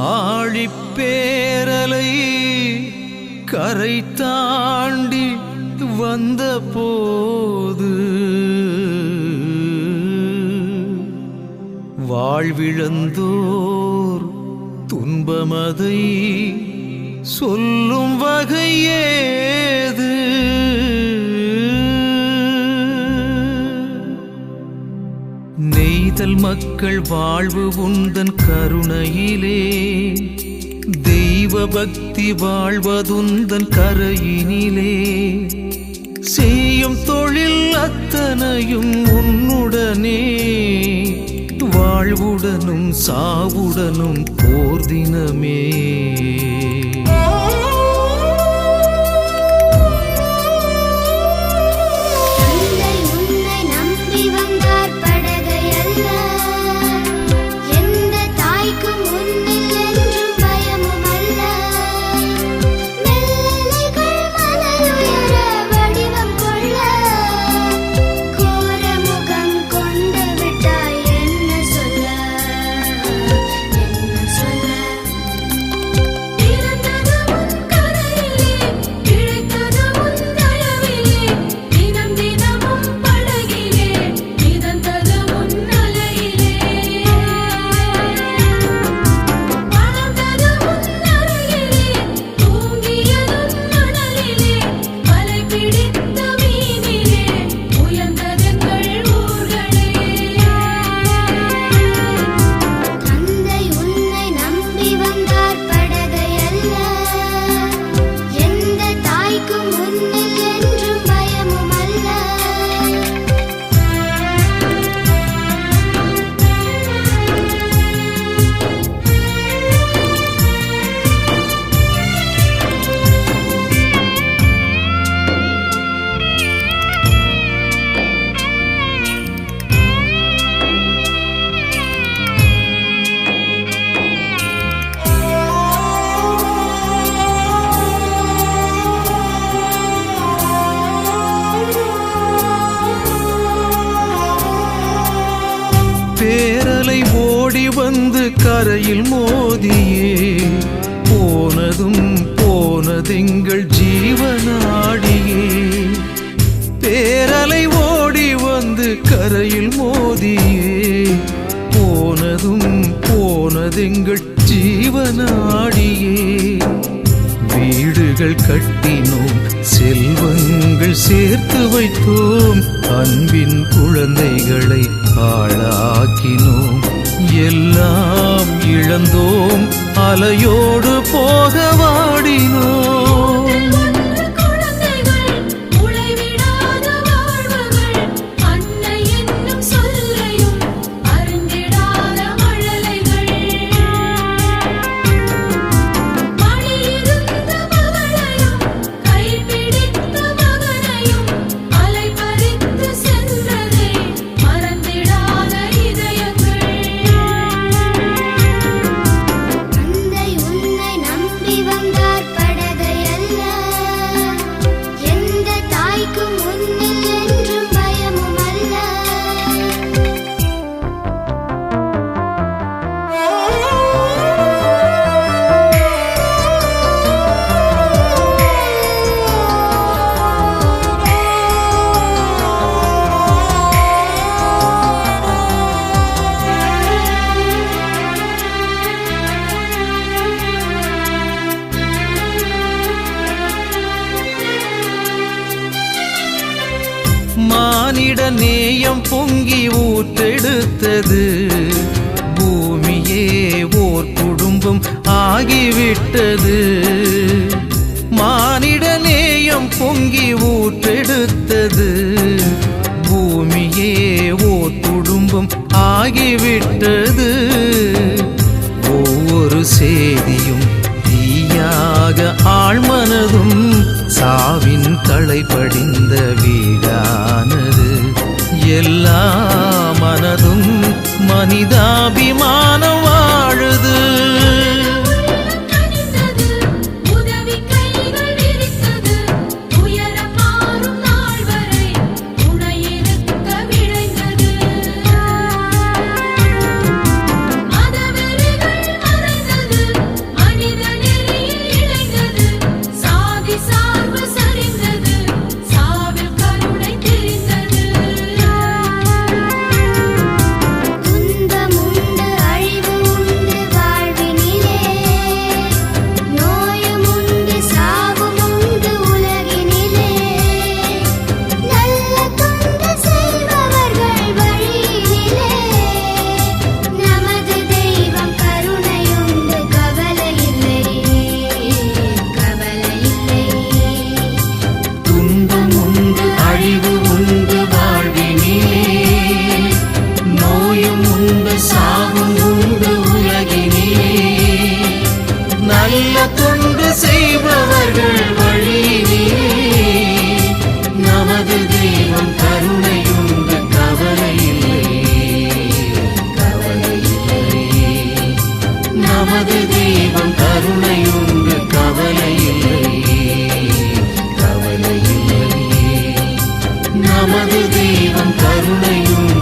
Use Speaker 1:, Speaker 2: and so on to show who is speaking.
Speaker 1: ஆழிப்பேரலை கரை தாண்டி வந்த போது வாழ்விழந்தோர் துன்பமதை சொல்லும் வகையேது. நெய்தல் மக்கள் வாழ்வு உந்தன் கருணையிலே, தெய்வ பக்தி வாழ்வதுந்தன் கரையினிலே. செய்யும் தொழில் அத்தனையும் உன்னுடனே, வாழ்வுடனும் சாவுடனும் போர் தினமே. பேரலை ஓடி வந்து கரையில் மோதியே போனதும் போனதெங்கள் ஜீவனாடியே. பேரலை ஓடி வந்து கரையில் மோதியே போனதும் போனதெங்கள் ஜீவனாடியே. வீடுகள் கட்டினோம், செல்வங்கள் சேர்த்து வைத்தோம், அன்பின் குழந்தைகளை ஆளாக்கினோம். எல்லாம் இழந்தோம், அலையோடு போக வாடினோம். மானிட நேயம் பொங்கி ஊற்றெடுத்தது, பூமியே ஓர் குடும்பம் ஆகிவிட்டது. மானிட நேயம் பொங்கி ஊற்றெடுத்தது, பூமியே ஓர் குடும்பம் ஆகிவிட்டது. ஒவ்வொரு செய்தியும் தீயாக ஆழ்மனதும் சாவின் களை படிந்த வீடானது. எல்லா மனதும் மனிதாபிமானம் வாழுது. நமது தெய்வம் கருணையுண்டு கவலையில்லை கவலையில்லை நமது தெய்வம் கருணையுண்டு